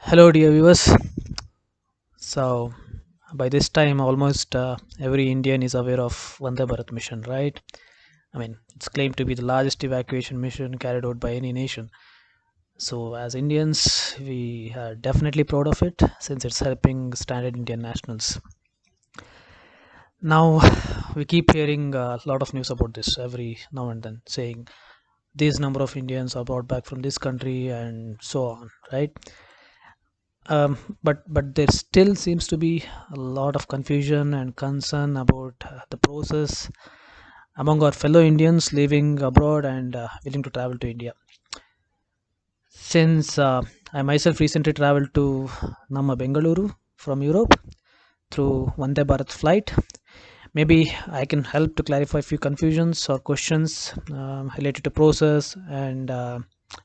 Hello, dear viewers. So, by this time, almost every Indian is aware of Vande Bharat Mission, right? I mean, it's claimed to be the largest evacuation mission carried out by any nation. So, as Indians, we are definitely proud of it since it's helping standard Indian nationals. Now, we keep hearing a lot of news about this every now and then, saying this number of Indians are brought back from this country and so on, right? But there still seems to be a lot of confusion and concern about the process among our fellow Indians living abroad and willing to travel to India. Since I myself recently traveled to Namma Bengaluru from Europe through Vande Bharat flight, maybe I can help to clarify a few confusions or questions related to process and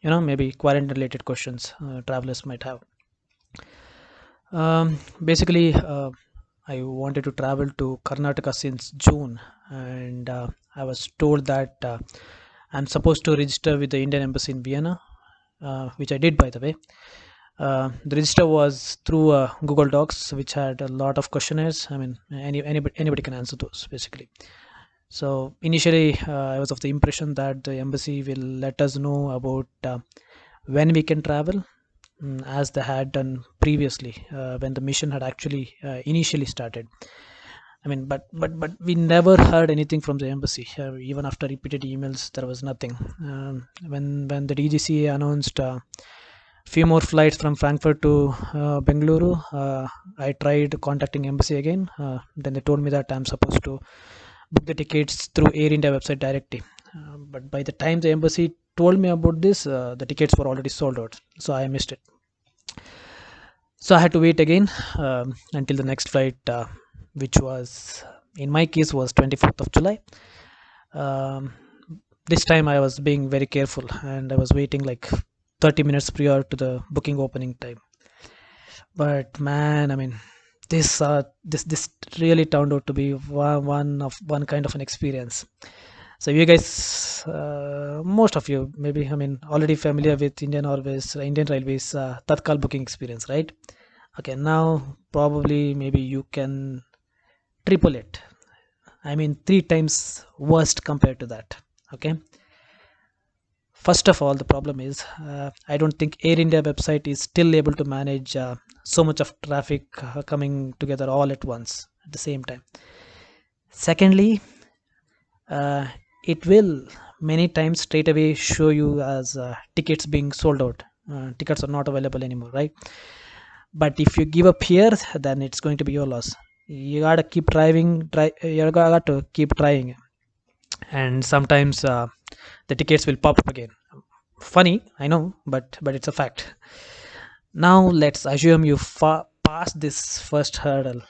maybe quarantine related questions travelers might have. Basically, I wanted to travel to Karnataka since June, and I was told that I'm supposed to register with the Indian Embassy in Vienna, which I did, by the way. The register was through Google Docs, which had a lot of questionnaires. I mean, anybody can answer those basically. So initially, I was of the impression that the embassy will let us know about when we can travel, as they had done previously when the mission had actually initially started. I mean, but we never heard anything from the embassy. Even after repeated emails, there was nothing. When the DGCA announced few more flights from Frankfurt to Bengaluru, I tried contacting embassy again. Then they told me that I'm supposed to book the tickets through Air India website directly. But by the time the embassy told me about this, the tickets were already sold out, so I missed it. So I had to wait again until the next flight, which was in my case was 24th of July. Um, this time I was being very careful and I was waiting like 30 minutes prior to the booking opening time. But man, I mean, this really turned out to be one kind of an experience. So you guys, most of you maybe, I mean, already familiar with Indian Railways Tatkal booking experience, right? Okay, now probably maybe you can triple it. I mean, three times worst compared to that. Okay. First of all, the problem is I don't think Air India website is still able to manage so much of traffic coming together all at once at the same time. Secondly, uh, it will many times straight away show you as tickets being sold out. Tickets are not available anymore, right? But if you give up here, then it's going to be your loss. You gotta keep you got to keep trying, and sometimes the tickets will pop up again. Funny, I know, but it's a fact. Now let's assume you pass this first hurdle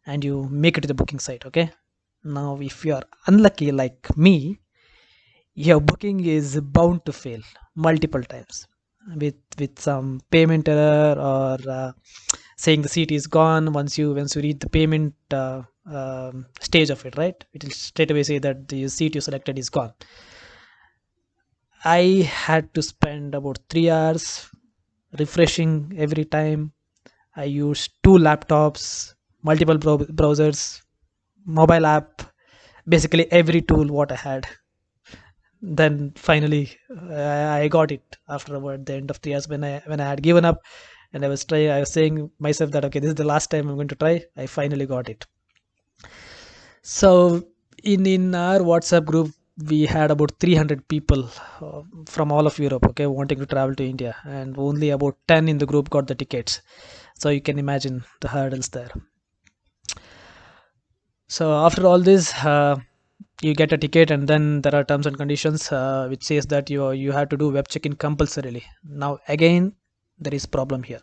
and you make it to the booking site. Okay. Now, if you are unlucky like me, your booking is bound to fail multiple times with some payment error or saying the seat is gone. Once you reach the payment stage of it, right, it will straight away say that the seat you selected is gone. I had to spend about 3 hours refreshing every time. I used two laptops, multiple browsers, mobile app, basically every tool what I had. Then finally, I got it after about the end of 3 hours when I had given up, and I was saying myself that okay, this is the last time I'm going to try. I finally got it. So in our WhatsApp group, we had about 300 people from all of Europe, okay, wanting to travel to India, and only about 10 in the group got the tickets. So you can imagine the hurdles there. So after all this, you get a ticket, and then there are terms and conditions which says that you have to do web check-in compulsorily. Now again, there is problem here.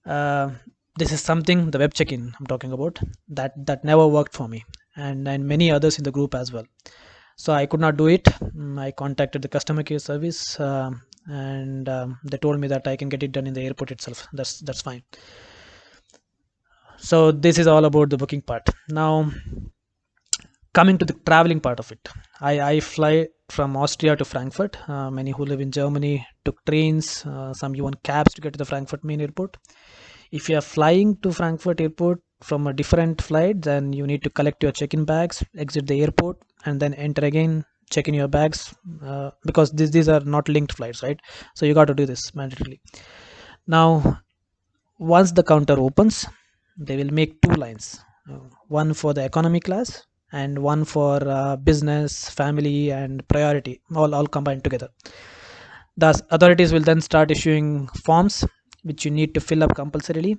Uh, this is something, the web check-in I'm talking about, that never worked for me, and many others in the group as well. So I could not do it. I contacted the customer care service, and they told me that I can get it done in the airport itself. That's fine. So this is all about the booking part. Now, coming to the traveling part of it, I fly from Austria to Frankfurt. Many who live in Germany took trains, some even cabs to get to the Frankfurt main airport. If you are flying to Frankfurt airport from a different flight, then you need to collect your check-in bags, exit the airport, and then enter again, check in your bags, because these are not linked flights, right? So you got to do this mandatorily. Now, once the counter opens, they will make two lines, one for the economy class and one for business, family, and priority, all combined together. Thus, authorities will then start issuing forms which you need to fill up compulsorily.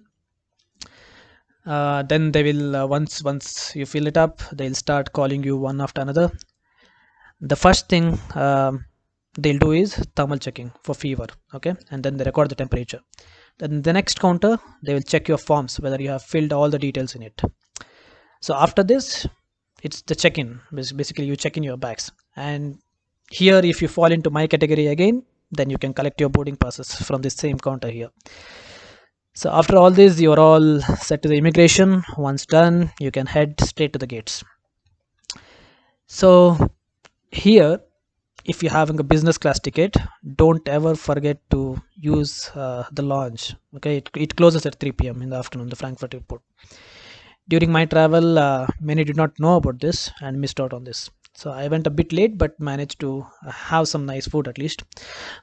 Then they will once you fill it up, they'll start calling you one after another. The first thing they'll do is thermal checking for fever, okay, and then they record the temperature. Then the next counter, they will check your forms whether you have filled all the details in it. So after this, it's the check-in. Basically, you check in your bags, and here, if you fall into my category again, then you can collect your boarding passes from this same counter here. So after all this, you're all set to the immigration. Once done, you can head straight to the gates. So here, if you're having a business class ticket, don't ever forget to use the lounge. Okay, it closes at 3 p.m. in the afternoon, the Frankfurt airport. During my travel, many did not know about this and missed out on this. So I went a bit late, but managed to have some nice food at least.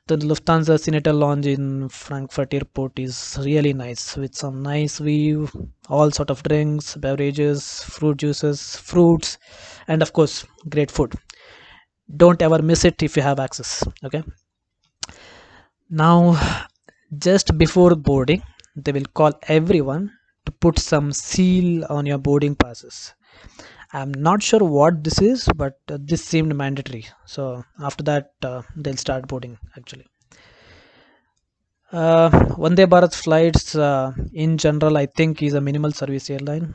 The Lufthansa Senator Lounge in Frankfurt Airport is really nice, with some nice view, all sort of drinks, beverages, fruit juices, fruits, and of course, great food. Don't ever miss it if you have access. Okay. Now, just before boarding, they will call everyone to put some seal on your boarding passes. I'm not sure what this is, but this seemed mandatory. So after that, they'll start boarding actually. Vande Bharat flights in general, I think, is a minimal service airline.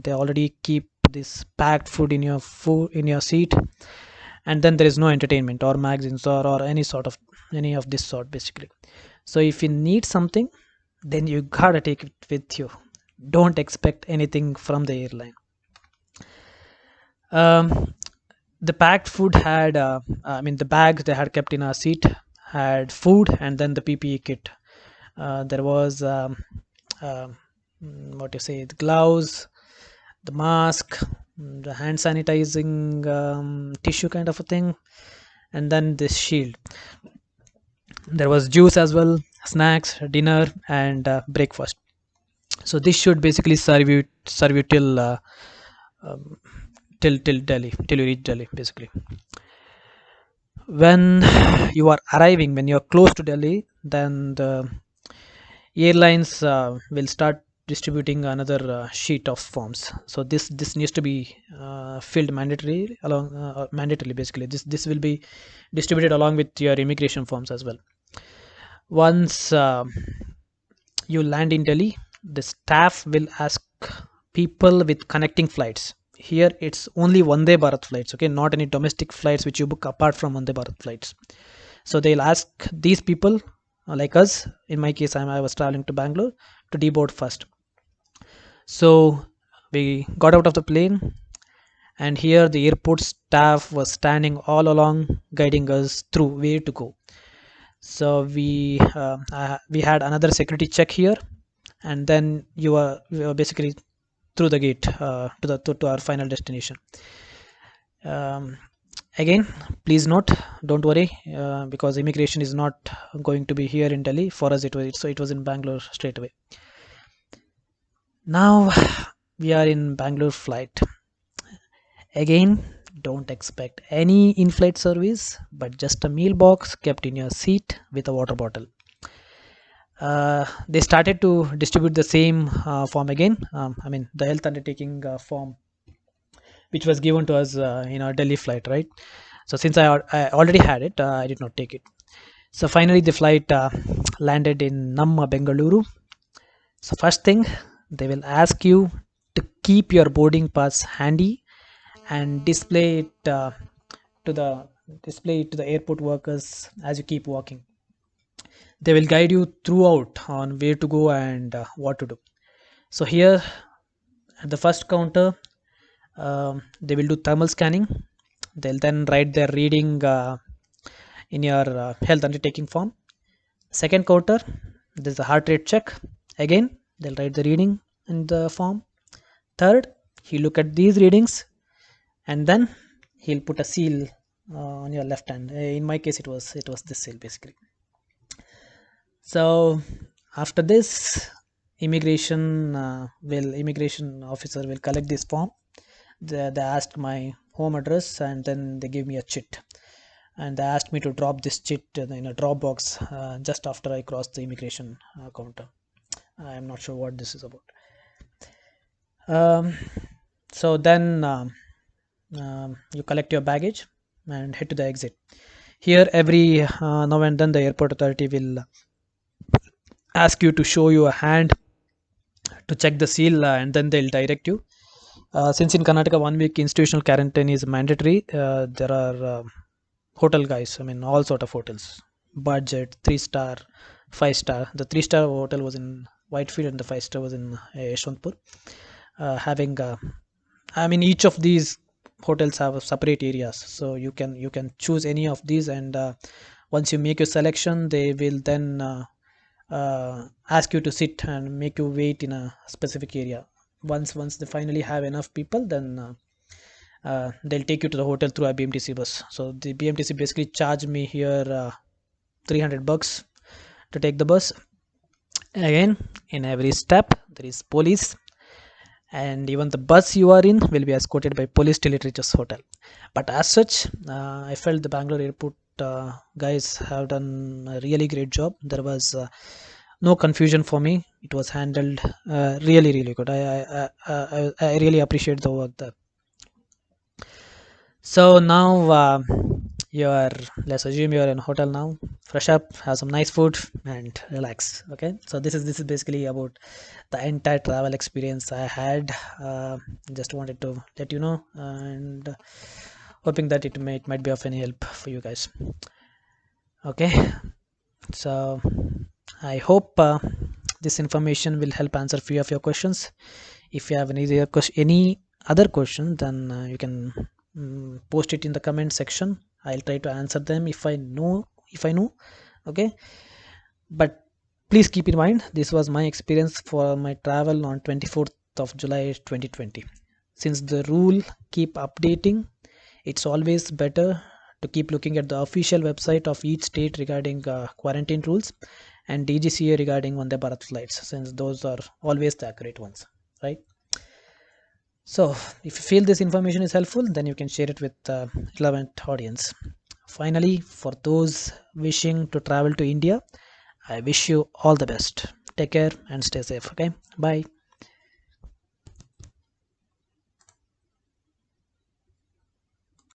They already keep this packed food in your seat, and then there is no entertainment or magazines or any of this sort basically. So if you need something, then you gotta take it with you. Don't expect anything from the airline. The packed food had, the bags they had kept in our seat had food and then the PPE kit. There was what you say, the gloves, the mask, the hand sanitizing tissue kind of a thing, and then this shield. There was juice as well, snacks, dinner, and breakfast. So this should basically serve you um, till Delhi, till you reach Delhi basically. When you are arriving, when you are close to Delhi, then the airlines will start distributing another sheet of forms. So this needs to be filled mandatorily basically. This will be distributed along with your immigration forms as well. Once you land in Delhi, the staff will ask people with connecting flights. Here it's only Vande Bharat flights, okay, not any domestic flights which you book apart from Vande Bharat flights. So they'll ask these people, like us. In my case, I was traveling to Bangalore, to deboard first. So we got out of the plane, and here the airport staff was standing all along, guiding us through where to go. So we had another security check here, and then we were basically through the gate to our final destination. Again, please note, don't worry, because immigration is not going to be here in Delhi. For us, it was in Bangalore straight away. Now we are in Bangalore flight. Again, don't expect any in-flight service, but just a meal box kept in your seat with a water bottle. They started to distribute the same form again. The health undertaking form, which was given to us in our Delhi flight, right? So since I already had it, I did not take it. So finally, the flight landed in Namma Bengaluru. So first thing, they will ask you to keep your boarding pass handy and display it to the airport workers as you keep walking. They will guide you throughout on where to go and what to do. So here at the first counter, they will do thermal scanning. They'll then write their reading in your health undertaking form. Second counter, there's a heart rate check. Again, they'll write the reading in the form. Third, he look at these readings and then he'll put a seal on your left hand. In my case, it was this seal basically. So after this, immigration officer will collect this form. They asked my home address and then they gave me a chit, and they asked me to drop this chit in a drop box just after I crossed the immigration counter. I am not sure what this is about. So then you collect your baggage and head to the exit. Here, every now and then, the airport authority will ask you to show your hand to check the seal, and then they'll direct you. Since in Karnataka 1 week institutional quarantine is mandatory, there are hotel guys. I mean, all sort of hotels, budget, 3 star, 5 star. The 3 star hotel was in Whitefield, and the 5 star was in Yeshwantpur. Having, I mean, each of these hotels have separate areas, so you can choose any of these, and once you make your selection, they will then ask you to sit and make you wait in a specific area. Once they finally have enough people, then they'll take you to the hotel through a BMTC bus. So the BMTC basically charged me here $300 to take the bus. Again, in every step there is police, and even the bus you are in will be escorted by police till it reaches hotel. But as such, I felt the Bangalore airport guys have done a really great job. There was no confusion for me. It was handled really good. I really appreciate the work there. So now let's assume you're in a hotel now. Fresh up, have some nice food, and relax. Okay. So this is basically about the entire travel experience I had. Just wanted to let you know, and hoping that it might be of any help for you guys. Okay. So I hope this information will help answer few of your questions. If you have any other question, then you can post it in the comment section. I'll try to answer them if I know. Okay, but please keep in mind, this was my experience for my travel on 24th of July 2020. Since the rule keep updating, it's always better to keep looking at the official website of each state regarding quarantine rules, and DGCA regarding Vande Bharat flights, since those are always the accurate ones, right? So if you feel this information is helpful, then you can share it with relevant audience. Finally, for those wishing to travel to India, I wish you all the best. Take care and stay safe. Okay, bye.